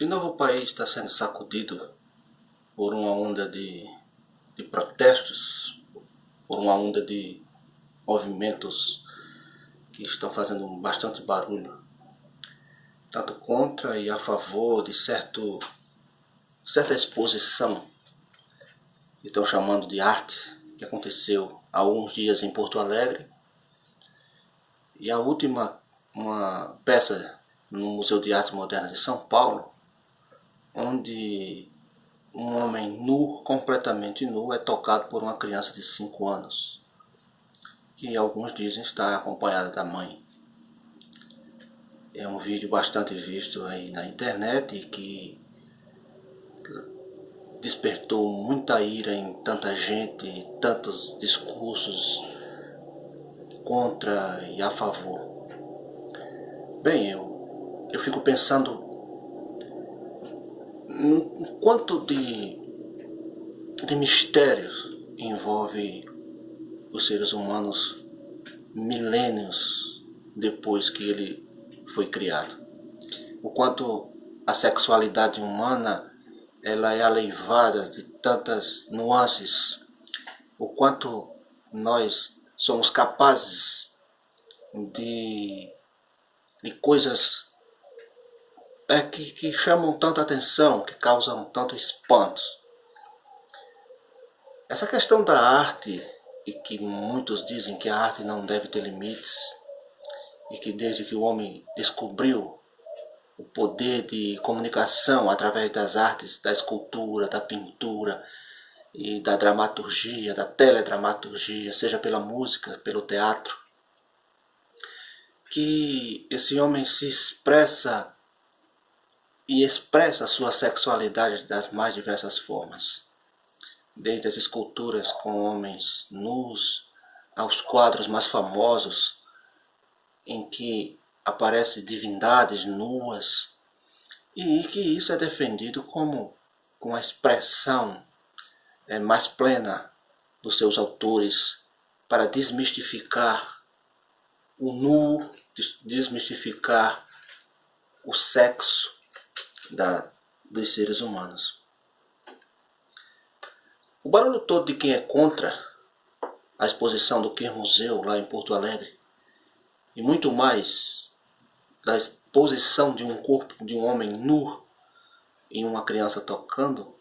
De novo, o país está sendo sacudido por uma onda de protestos, por uma onda de movimentos que estão fazendo bastante barulho, tanto contra e a favor de certa exposição que estão chamando de arte, que aconteceu há alguns dias em Porto Alegre. E a última, uma peça no Museu de Arte Moderna de São Paulo, onde um homem nu, completamente nu, é tocado por uma criança de 5 anos, que alguns dizem estar acompanhada da mãe. É um vídeo bastante visto aí na internet e que despertou muita ira em tanta gente, tantos discursos contra e a favor. Bem, eu fico pensando no quanto de mistérios envolve os seres humanos milênios depois que ele foi criado. O quanto a sexualidade humana ela é aleivada de tantas nuances. O quanto nós somos capazes de coisas que chamam tanta atenção, que causam tanto espanto. Essa questão da arte, e que muitos dizem que a arte não deve ter limites, e que desde que o homem descobriu o poder de comunicação através das artes, da escultura, da pintura e da dramaturgia, da teledramaturgia, seja pela música, pelo teatro, que esse homem se expressa e expressa a sua sexualidade das mais diversas formas. Desde as esculturas com homens nus, aos quadros mais famosos, em que aparecem divindades nuas, e que isso é defendido como a expressão mais plena dos seus autores para desmistificar o nu, desmistificar o sexo dos seres humanos. O barulho todo de quem é contra a exposição do Queer Museu lá em Porto Alegre, e muito mais da exposição de um corpo de um homem nu e uma criança tocando,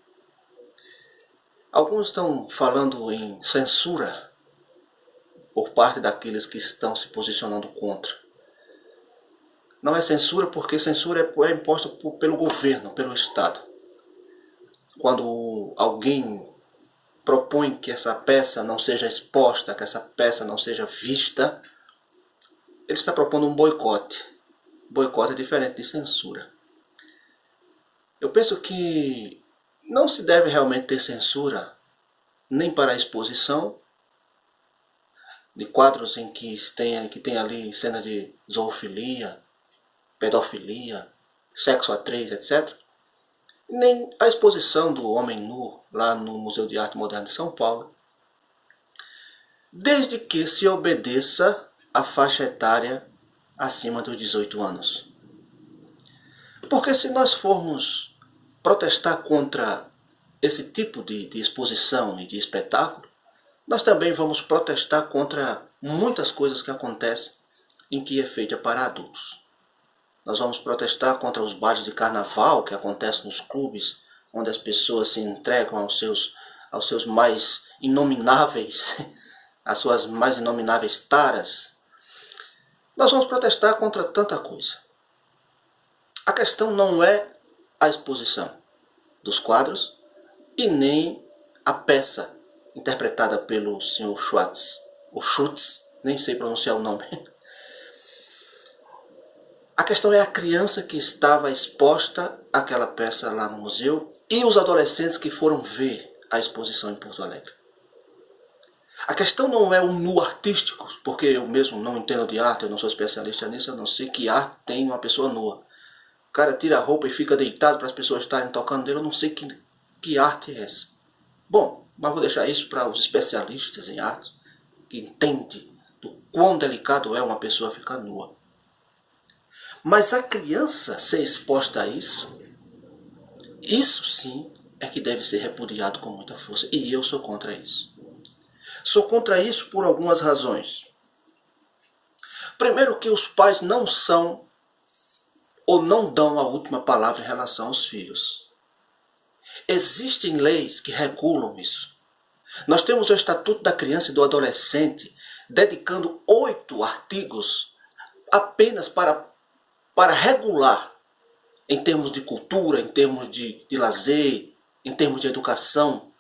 alguns estão falando em censura por parte daqueles que estão se posicionando contra. Não é censura porque censura é imposta pelo governo, pelo Estado. Quando alguém propõe que essa peça não seja exposta, que essa peça não seja vista, ele está propondo um boicote. Boicote é diferente de censura. Eu penso que não se deve realmente ter censura nem para a exposição de quadros em que tem ali cenas de zoofilia, pedofilia, sexo a três, etc. Nem a exposição do homem nu lá no Museu de Arte Moderna de São Paulo, desde que se obedeça a faixa etária acima dos 18 anos. Porque se nós formos protestar contra esse tipo de exposição e de espetáculo, nós também vamos protestar contra muitas coisas que acontecem em que é feita para adultos. Nós vamos protestar contra os bailes de carnaval que acontecem nos clubes, onde as pessoas se entregam aos seus mais inomináveis, às suas mais inomináveis taras. Nós vamos protestar contra tanta coisa. A questão não é a exposição dos quadros e nem a peça interpretada pelo Sr. Schwartz, ou Schutz, nem sei pronunciar o nome. A questão é a criança que estava exposta àquela peça lá no museu e os adolescentes que foram ver a exposição em Porto Alegre. A questão não é o nu artístico, porque eu mesmo não entendo de arte, eu não sou especialista nisso, eu não sei que arte tem uma pessoa nua. O cara tira a roupa e fica deitado para as pessoas estarem tocando nele, eu não sei que arte é essa. Bom, mas vou deixar isso para os especialistas em arte, que entendem do quão delicado é uma pessoa ficar nua. Mas a criança ser exposta a isso Isso sim é que deve ser repudiado com muita força. E eu sou contra isso. Sou contra isso por algumas razões. Primeiro, que os pais não são ou não dão a última palavra em relação aos filhos. Existem leis que regulam isso. Nós temos o Estatuto da Criança e do Adolescente, dedicando 8 artigos apenas para regular, em termos de cultura, em termos de lazer, em termos de educação,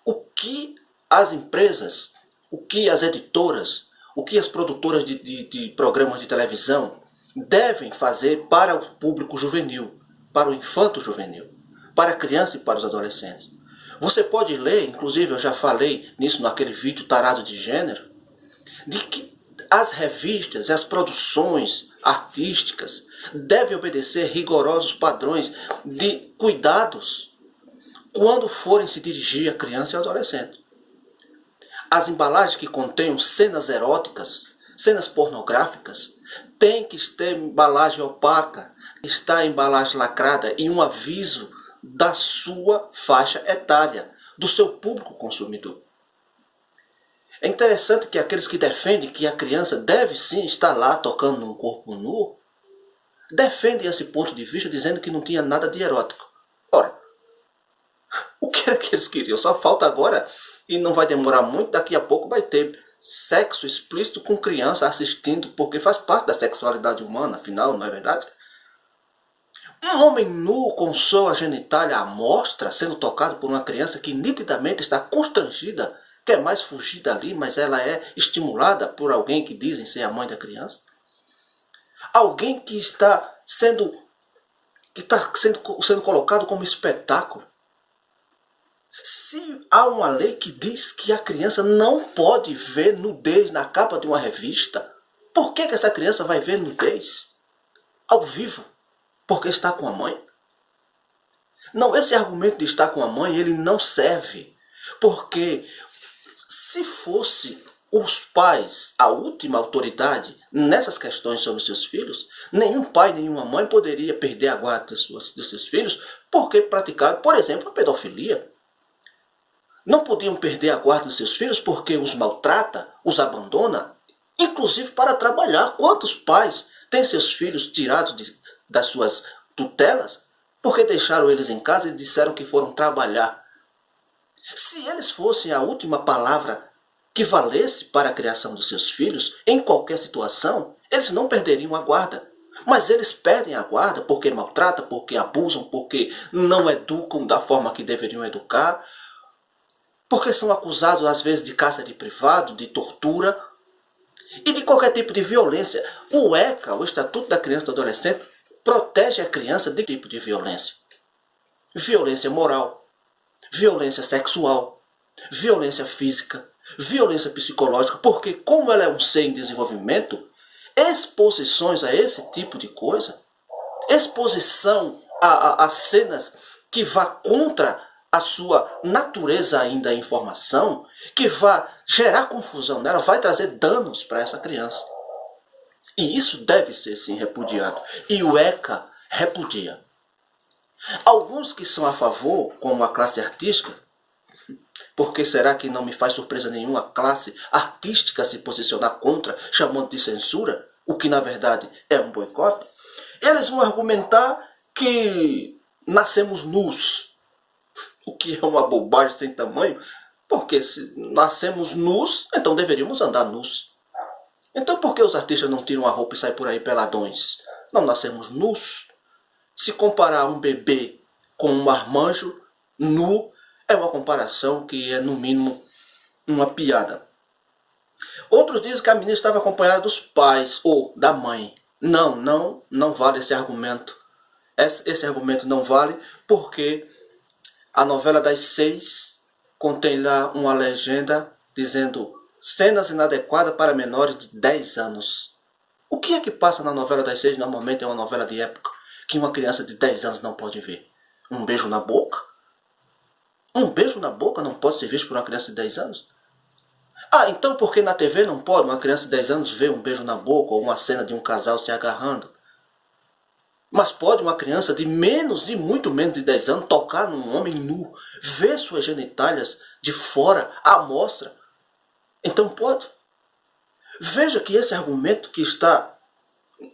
o que as empresas, o que as editoras, o que as produtoras de programas de televisão devem fazer para o público juvenil, para o infanto juvenil, para a criança e para os adolescentes. Você pode ler, inclusive eu já falei nisso naquele vídeo Tarado de Gênero, de que as revistas e as produções artísticas devem obedecer rigorosos padrões de cuidados quando forem se dirigir a criança e adolescente. As embalagens que contenham cenas eróticas, cenas pornográficas, tem que ter embalagem opaca, está a embalagem lacrada e um aviso da sua faixa etária, do seu público consumidor. É interessante que aqueles que defendem que a criança deve sim estar lá tocando num corpo nu, defendem esse ponto de vista dizendo que não tinha nada de erótico. Ora, o que era que eles queriam? Só falta agora, e não vai demorar muito, daqui a pouco vai ter sexo explícito com criança assistindo, porque faz parte da sexualidade humana, afinal, não é verdade? Um homem nu com sua genitália à mostra, sendo tocado por uma criança que nitidamente está constrangida, quer mais fugir dali, mas ela é estimulada por alguém que dizem ser a mãe da criança. Alguém que está sendo colocado como espetáculo. Se há uma lei que diz que a criança não pode ver nudez na capa de uma revista, por que essa criança vai ver nudez ao vivo? Porque está com a mãe? Não, esse argumento de estar com a mãe, ele não serve. Porque se fosse os pais a última autoridade nessas questões sobre seus filhos, nenhum pai, nenhuma mãe poderia perder a guarda dos seus filhos porque praticaram, por exemplo, a pedofilia. Não podiam perder a guarda dos seus filhos porque os maltrata, os abandona, inclusive para trabalhar. Quantos pais têm seus filhos tirados das suas tutelas porque deixaram eles em casa e disseram que foram trabalhar? Se eles fossem a última palavra que valesse para a criação dos seus filhos, em qualquer situação, eles não perderiam a guarda. Mas eles perdem a guarda porque maltratam, porque abusam, porque não educam da forma que deveriam educar, porque são acusados às vezes de cárcere privado, de tortura e de qualquer tipo de violência. O ECA, o Estatuto da Criança e do Adolescente, protege a criança de tipo de violência. Violência moral, violência sexual, violência física, violência psicológica, porque como ela é um ser em desenvolvimento, exposições a esse tipo de coisa, exposição a cenas que vá contra a sua natureza ainda em formação, que vá gerar confusão nela, vai trazer danos para essa criança. E isso deve ser sim repudiado. E o ECA repudia. Alguns que são a favor, como a classe artística, porque será que não me faz surpresa nenhuma a classe artística se posicionar contra, chamando de censura, o que na verdade é um boicote? Eles vão argumentar que nascemos nus, o que é uma bobagem sem tamanho, porque se nascemos nus, então deveríamos andar nus. Então por que os artistas não tiram a roupa e saem por aí peladões? Não nascemos nus? Se comparar um bebê com um marmanjo nu, é uma comparação que é, no mínimo, uma piada. Outros dizem que a menina estava acompanhada dos pais ou da mãe. Não vale esse argumento. Esse argumento não vale porque a novela das 6 contém lá uma legenda dizendo cenas inadequadas para menores de 10 anos. O que é que passa na novela das 6? Normalmente é uma novela de época que uma criança de 10 anos não pode ver. Um beijo na boca? Um beijo na boca não pode ser visto por uma criança de 10 anos? Ah, então por que na TV não pode uma criança de 10 anos ver um beijo na boca ou uma cena de um casal se agarrando? Mas pode uma criança de muito menos de 10 anos tocar num homem nu, ver suas genitálias de fora, à mostra? Então pode. Veja que esse argumento que está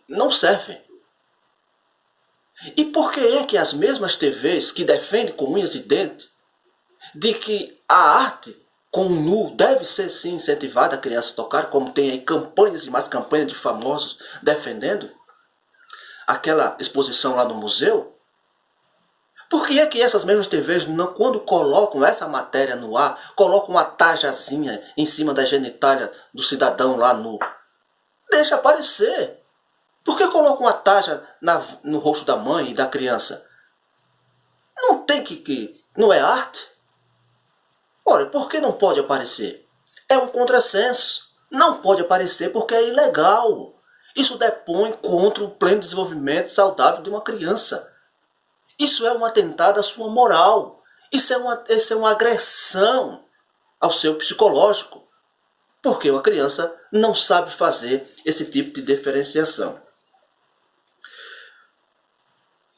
não serve. E por que é que as mesmas TVs que defendem com unhas e dentes de que a arte com o nu deve ser sim incentivada a criança a tocar, como tem aí campanhas e mais campanhas de famosos defendendo aquela exposição lá no museu? Por que é que essas mesmas TVs, quando colocam essa matéria no ar, colocam uma tajazinha em cima da genitália do cidadão lá nu? Deixa aparecer. Por que colocam uma taja no rosto da mãe e da criança? Não tem não é arte? Olha, por que não pode aparecer? É um contrassenso. Não pode aparecer porque é ilegal. Isso depõe contra o pleno desenvolvimento saudável de uma criança. Isso é um atentado à sua moral. Isso é uma agressão ao seu psicológico. Porque uma criança não sabe fazer esse tipo de diferenciação.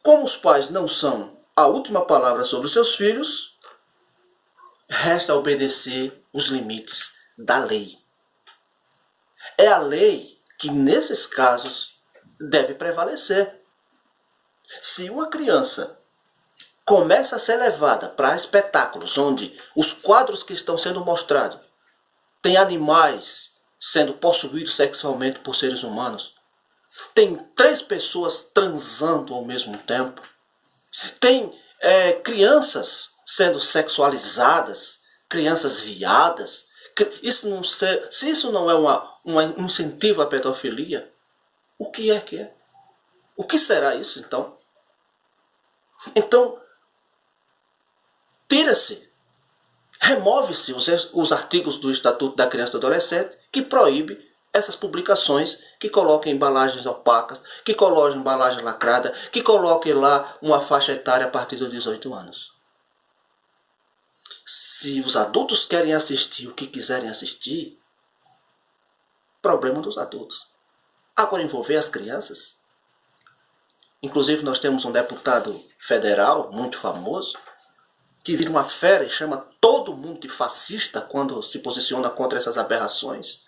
Como os pais não são a última palavra sobre os seus filhos, resta obedecer os limites da lei. É a lei que, nesses casos, deve prevalecer. Se uma criança começa a ser levada para espetáculos onde os quadros que estão sendo mostrados têm animais sendo possuídos sexualmente por seres humanos, tem 3 pessoas transando ao mesmo tempo, tem crianças sendo sexualizadas, crianças viadas, se isso não é um incentivo à pedofilia, o que é que é? O que será isso então? Então, remove-se os artigos do Estatuto da Criança e do Adolescente que proíbe essas publicações que coloquem embalagens opacas, que coloquem embalagem lacrada, que coloquem lá uma faixa etária a partir dos 18 anos. Se os adultos querem assistir o que quiserem assistir, problema dos adultos. Agora envolver as crianças? Inclusive nós temos um deputado federal muito famoso que vira uma fera e chama todo mundo de fascista quando se posiciona contra essas aberrações.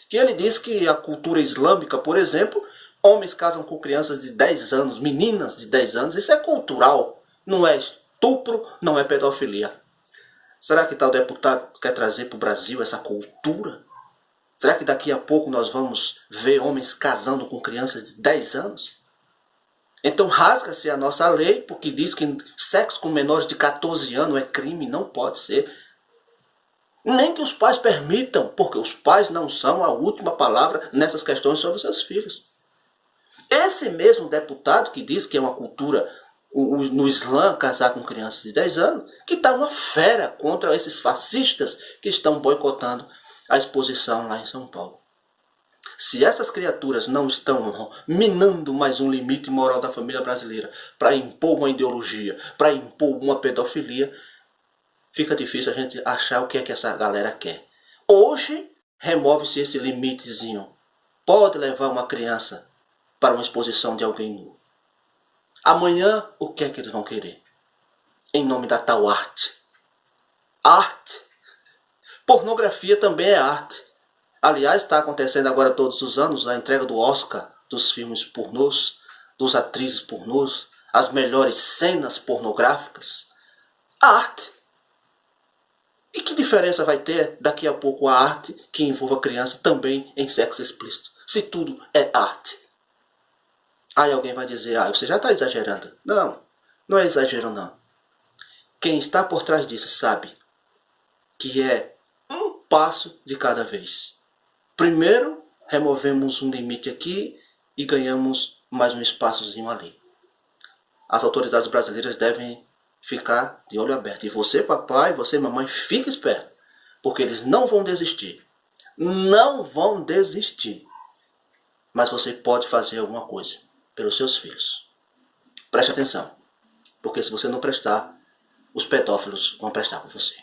Que ele diz que a cultura islâmica, por exemplo, homens casam com crianças de 10 anos, meninas de 10 anos, isso é cultural, não é estupro, não é pedofilia. Será que tal deputado quer trazer para o Brasil essa cultura? Será que daqui a pouco nós vamos ver homens casando com crianças de 10 anos? Então rasga-se a nossa lei, porque diz que sexo com menores de 14 anos é crime, não pode ser. Nem que os pais permitam, porque os pais não são a última palavra nessas questões sobre os seus filhos. Esse mesmo deputado que diz que é uma cultura no Islã casar com crianças de 10 anos, que está uma fera contra esses fascistas que estão boicotando a exposição lá em São Paulo. Se essas criaturas não estão minando mais um limite moral da família brasileira para impor uma ideologia, para impor uma pedofilia, fica difícil a gente achar o que é que essa galera quer. Hoje, remove-se esse limitezinho. Pode levar uma criança para uma exposição de alguém nu. Amanhã, o que é que eles vão querer? Em nome da tal arte. Arte. Pornografia também é arte. Aliás, está acontecendo agora todos os anos a entrega do Oscar dos filmes pornôs, dos atrizes pornôs, as melhores cenas pornográficas. Arte. E que diferença vai ter daqui a pouco a arte que envolva a criança também em sexo explícito? Se tudo é arte. Aí alguém vai dizer, você já está exagerando. Não, não é exagero não. Quem está por trás disso sabe que é um passo de cada vez. Primeiro, removemos um limite aqui e ganhamos mais um espaçozinho ali. As autoridades brasileiras devem ficar de olho aberto. E você, papai, você, mamãe, fique esperto. Porque eles não vão desistir. Não vão desistir. Mas você pode fazer alguma coisa pelos seus filhos. Preste atenção. Porque se você não prestar, os pedófilos vão prestar por você.